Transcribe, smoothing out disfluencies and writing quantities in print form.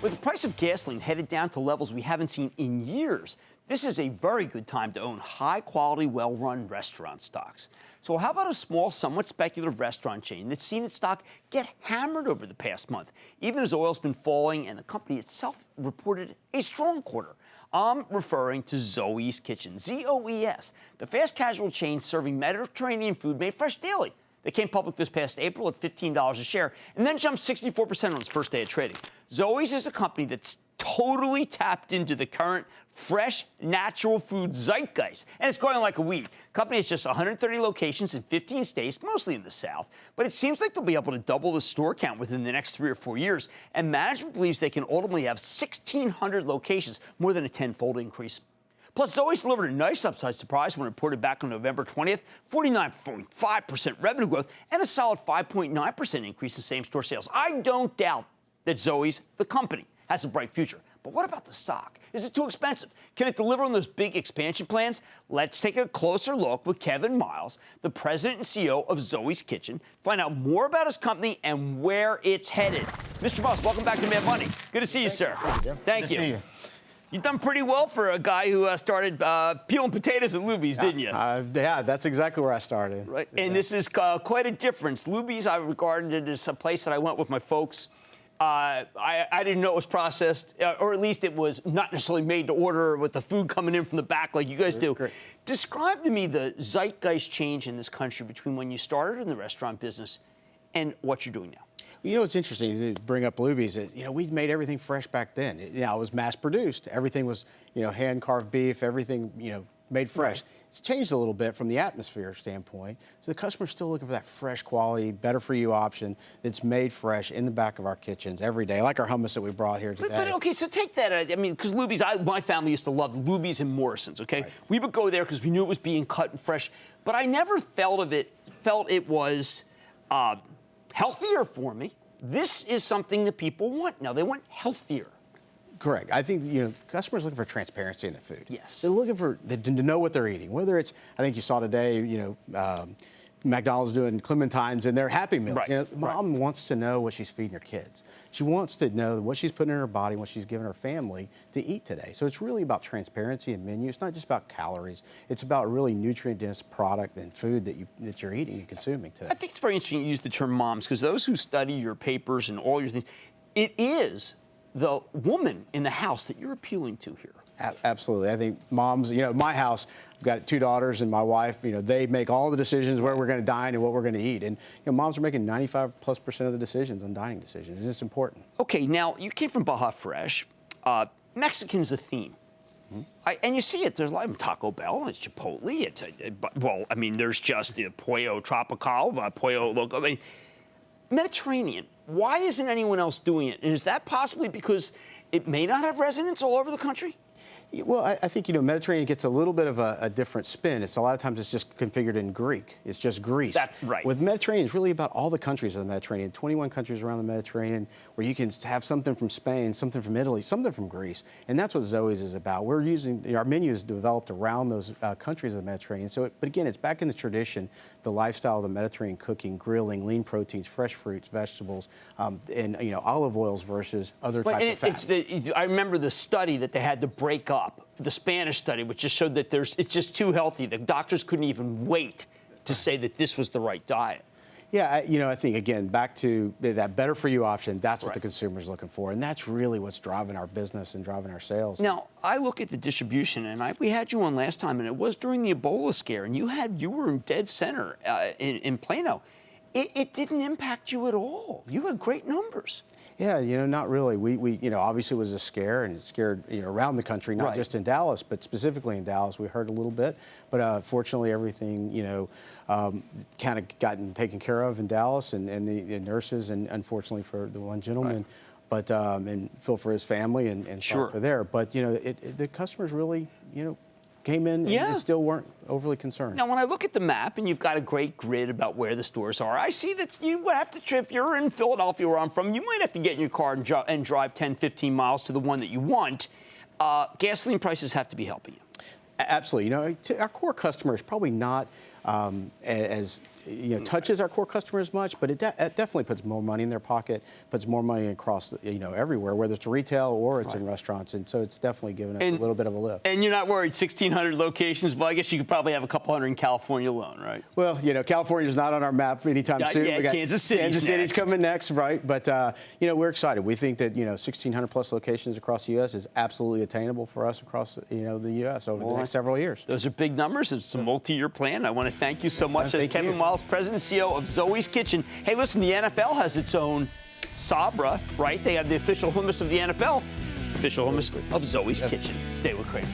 With the price of gasoline headed down to levels we haven't seen in years, this is a very good time to own high-quality, well-run restaurant stocks. So how about a small, somewhat speculative restaurant chain that's seen its stock get hammered over the past month, even as oil's been falling and the company itself reported a strong quarter? I'm referring to Zoe's Kitchen, Z-O-E-S, the fast-casual chain serving Mediterranean food made fresh daily. They came public this past April at $15 a share and then jumped 64% on its first day of trading. Zoe's is a company that's totally tapped into the current fresh, natural food zeitgeist, and it's growing like a weed. The company has just 130 locations in 15 states, mostly in the South, but it seems like they'll be able to double the store count within the next 3 or 4 years, and management believes they can ultimately have 1,600 locations, more than a tenfold increase. Plus, Zoe's delivered a nice upside surprise when reported back on November 20th, 49.5% revenue growth and a solid 5.9% increase in same-store sales. I don't doubt that Zoe's, the company, has a bright future. But what about the stock? Is it too expensive? Can it deliver on those big expansion plans? Let's take a closer look with Kevin Miles, the president and CEO of Zoe's Kitchen, find out more about his company and where it's headed. Mr. Miles, welcome back to Mad Money. Good to see you, sir. Thank you. Good to see you. You've done pretty well for a guy who started peeling potatoes at Luby's, didn't you? Yeah, that's exactly where I started. Right, and this is quite a difference. Luby's, I regarded it as a place that I went with my folks. I didn't know it was processed, or at least it was not necessarily made to order with the food coming in from the back like you guys do. Great. Describe to me the zeitgeist change in this country between when you started in the restaurant business and what you're doing now. You know, what's interesting is to bring up Luby's. You know, we made everything fresh back then. It was mass-produced. Everything was, hand-carved beef, everything, made fresh. Right. It's changed a little bit from the atmosphere standpoint. So the customer's still looking for that fresh quality, better-for-you option that's made fresh in the back of our kitchens every day, like our hummus that we brought here today. But okay, so take that. I mean, because Luby's, my family used to love Luby's and Morrison's, okay? Right. We would go there because we knew it was being cut and fresh. But I never felt it was healthier for me. This is something that people want now. They want healthier. Correct. I think, customers are looking for transparency in the food. Yes. They're looking to know what they're eating. Whether it's, I think you saw today, McDonald's doing Clementines and their Happy Meals. Right. Mom wants to know what she's feeding her kids. She wants to know what she's putting in her body, what she's giving her family to eat today. So it's really about transparency and menu. It's not just about calories. It's about really nutrient-dense product and food that you're eating and consuming today. I think it's very interesting you use the term moms, because those who study your papers and all your things, it is the woman in the house that you're appealing to here. Absolutely. I think moms, my house, I've got 2 daughters and my wife, they make all the decisions where we're going to dine and what we're going to eat. And, moms are making 95+% of the decisions on dining decisions. It's important. Okay, now, you came from Baja Fresh. Mexican is a theme. Mm-hmm. And you see it. There's a lot of Taco Bell. It's Chipotle. There's just the Pollo Tropical, Pollo Loco. Mediterranean. Why isn't anyone else doing it? And is that possibly because it may not have resonance all over the country? Well, I think, Mediterranean gets a little bit of a different spin. A lot of times it's just configured in Greek. It's just Greece. That's right. With Mediterranean, it's really about all the countries of the Mediterranean, 21 countries around the Mediterranean, where you can have something from Spain, something from Italy, something from Greece. And that's what Zoe's is about. Our menu is developed around those countries of the Mediterranean. But again, it's back in the tradition, the lifestyle of the Mediterranean cooking, grilling, lean proteins, fresh fruits, vegetables, and, olive oils versus other types of fats. I remember the study that they had to break up. The Spanish study, which just showed that it's just too healthy. The doctors couldn't even wait to say that this was the right diet. Yeah, I think, again, back to that better-for-you option, that's what the consumer's looking for, and that's really what's driving our business and driving our sales. Now, I look at the distribution, and we had you on last time, and it was during the Ebola scare, and you were in dead center in Plano. It didn't impact you at all. You had great numbers. Yeah, not really. We obviously it was a scare, and it scared, around the country, not just in Dallas, but specifically in Dallas. We heard a little bit, but fortunately everything, kind of gotten taken care of in Dallas, and the nurses, and unfortunately for the one gentleman, but and Phil for his family, and for there. But the customers really, came in and still weren't overly concerned. Now, when I look at the map, and you've got a great grid about where the stores are, I see that you would have to, if you're in Philadelphia where I'm from, you might have to get in your car and drive 10, 15 miles to the one that you want. Gasoline prices have to be helping you. Absolutely. Our core customer is probably not as touches our core customer as much, but it definitely puts more money in their pocket, puts more money across everywhere, whether it's retail or it's in restaurants, and so it's definitely given us a little bit of a lift. And you're not worried, 1,600 locations, but I guess you could probably have a couple hundred in California alone, right? Well, California's not on our map anytime soon. Yeah, We got Kansas City's coming next, right? But we're excited. We think that 1,600 plus locations across the U.S. is absolutely attainable for us across the U.S. over the next several years. Those are big numbers. It's a multi-year plan. I want to thank you so much. As Kevin Miles, President and CEO of Zoe's Kitchen. Hey, listen, the NFL has its own Sabra, right? They have the official hummus of the NFL, official hummus of Zoe's Kitchen. Stay with Cramer.